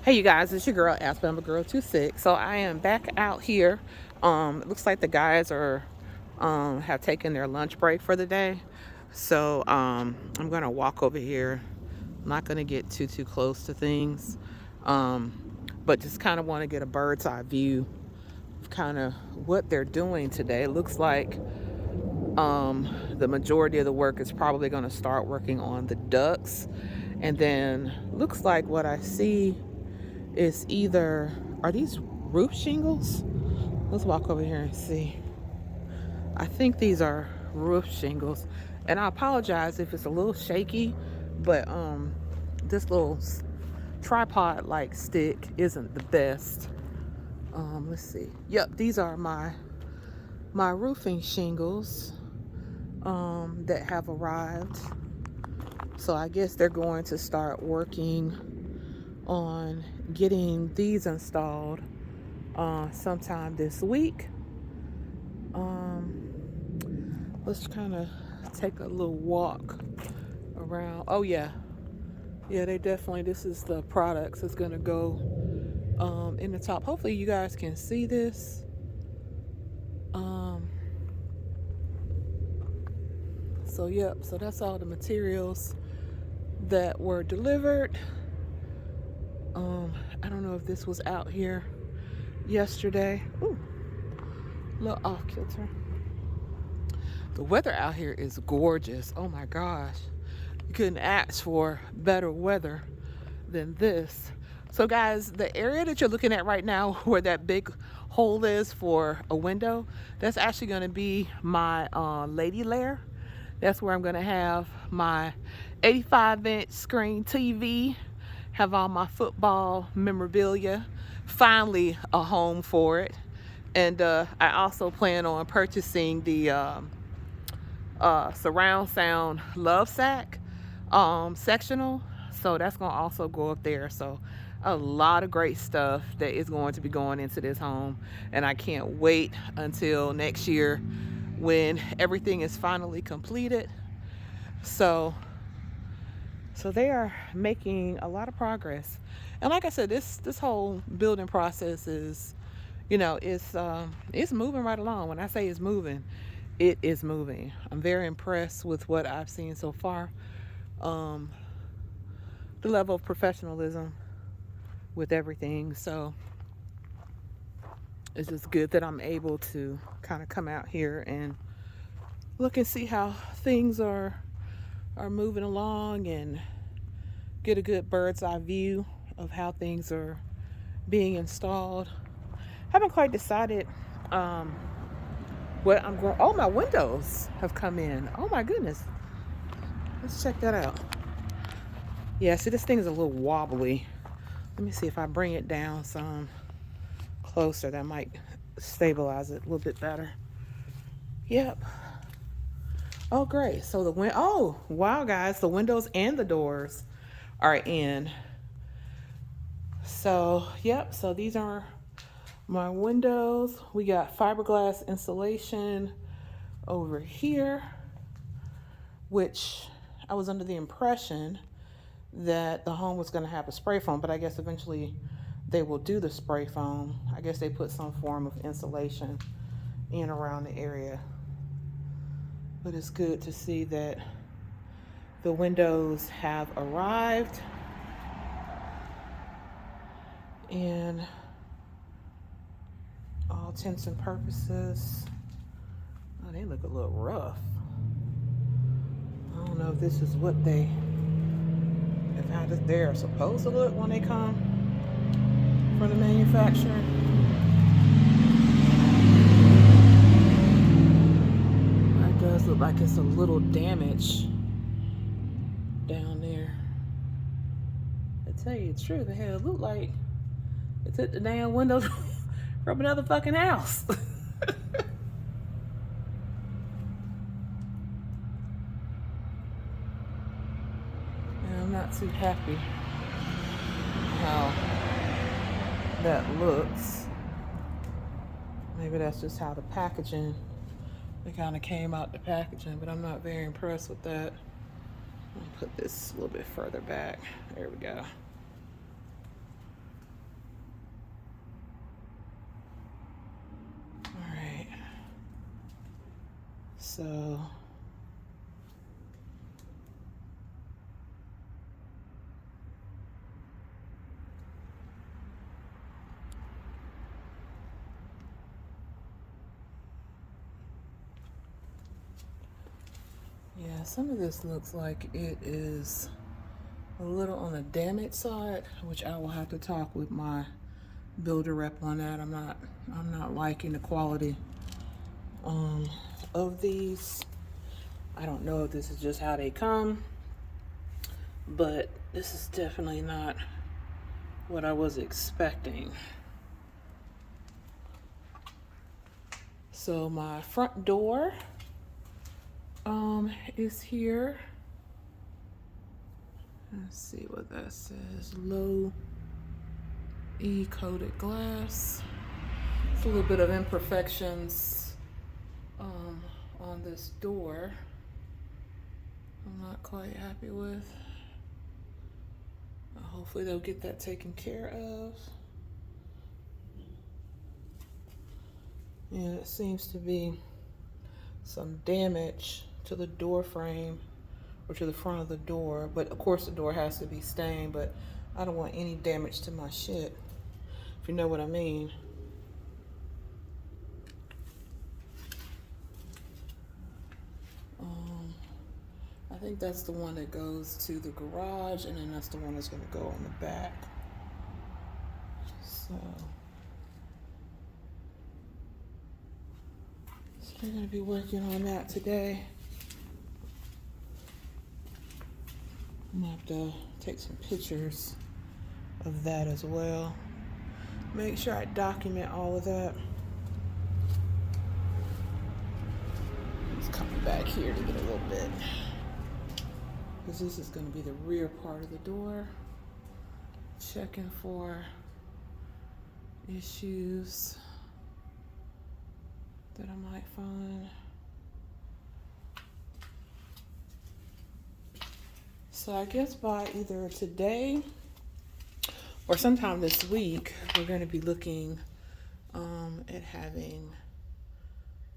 Hey you guys, it's your girl Aspen. I'm a girl 26. So I am back out here. It looks like the guys are have taken their lunch break for the day. So I'm gonna walk over here. I'm not gonna get too close to things. But just kind of want to get a bird's eye view of kind of what they're doing today. It looks like the majority of the work is probably going to start working on the ducts, and then looks like what I see is either, are these roof shingles? Let's walk over here and see. I think these are roof shingles, and I apologize if it's a little shaky, but this little tripod like stick isn't the best. Let's see. Yep, these are my roofing shingles that have arrived. So I guess they're going to start working on getting these installed sometime this week. Let's kind of take a little walk around. Oh yeah, they definitely, this is the products that's gonna go in the top. Hopefully you guys can see this. So yep, so that's all the materials that were delivered. I don't know if this was out here yesterday. Ooh, a little off kilter. The weather out here is gorgeous. Oh my gosh. You couldn't ask for better weather than this. So guys, the area that you're looking at right now where that big hole is for a window, that's actually going to be my lady lair. That's where I'm going to have my 85-inch screen TV, have all my football memorabilia, finally a home for it. And I also plan on purchasing the surround sound love sack sectional. So that's going to also go up there. So a lot of great stuff that is going to be going into this home. And I can't wait until next year when everything is finally completed. So they are making a lot of progress. And like I said, this whole building process is, it's moving right along. When I say it's moving, it is moving. I'm very impressed with what I've seen so far. The level of professionalism with everything. So it's just good that I'm able to kind of come out here and look and see how things are moving along and get a good bird's eye view of how things are being installed. Haven't quite decided what I'm going. Oh, my windows have come in. Oh my goodness. Let's check that out. Yeah, see, this thing is a little wobbly. Let me see if I bring it down some closer. That might stabilize it a little bit better. Yep. Oh, great. So oh, wow, guys. The windows and the doors are in. So, yep. So these are my windows. We got fiberglass insulation over here, which I was under the impression that the home was going to have a spray foam, but I guess eventually they will do the spray foam. I guess they put some form of insulation in around the area. But it's good to see that the windows have arrived. And all intents and purposes, oh, they look a little rough. I don't know if this is what if how they're supposed to look when they come from the manufacturer. It does look like it's a little damage down there. To tell you the truth, it looked like it took the damn windows from another fucking house. And I'm not too happy how that looks. Maybe that's just how the packaging, it kind of came out the packaging, but I'm not very impressed with that. I'll put this a little bit further back. There we go. So yeah, some of this looks like it is a little on the damaged side, which I will have to talk with my builder rep on that. I'm not liking the quality of these. I don't know if this is just how they come, but this is definitely not what I was expecting. So my front door is here. Let's see what that says. Low E coated glass. It's a little bit of imperfections on this door. I'm not quite happy with. Hopefully they'll get that taken care of. Yeah, it seems to be some damage to the door frame or to the front of the door, but of course the door has to be stained, but I don't want any damage to my shit, if you know what I mean. I think that's the one that goes to the garage, and then that's the one that's going to go on the back. So I'm going to be working on that today. I'm going to have to take some pictures of that as well. Make sure I document all of that. Just coming back here to get a little bit, because this is going to be the rear part of the door. Checking for issues that I might find. So I guess by either today or sometime this week, we're going to be looking at having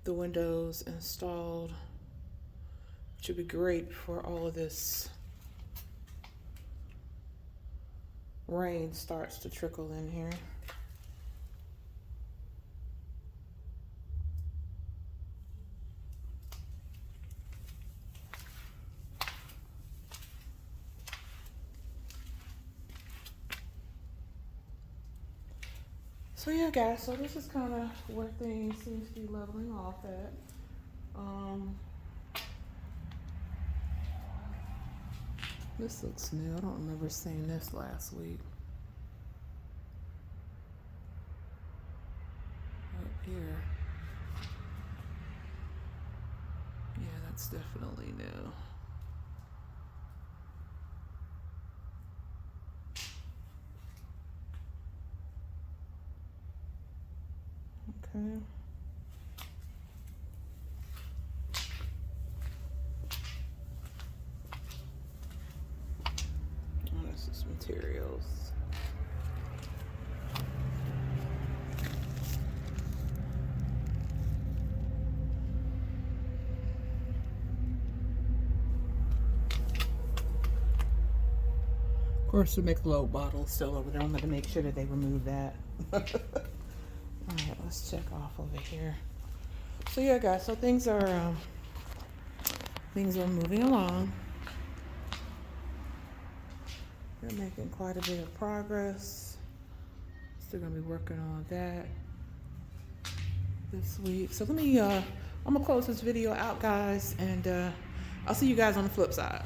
the windows installed, which would be great for all of this rain starts to trickle in here. So yeah, guys, so this is kind of where things seem to be leveling off at. This looks new. I don't remember seeing this last week. Up here. Yeah, that's definitely new. Okay. Oh, this is materials. Of course, the Michelob bottle is still over there. I'm going to make sure that they remove that. All right, let's check off over here. So yeah, guys, so things are moving along. We're making quite a bit of progress. Still gonna be working on that this week. So let me I'm gonna close this video out, guys, and I'll see you guys on the flip side.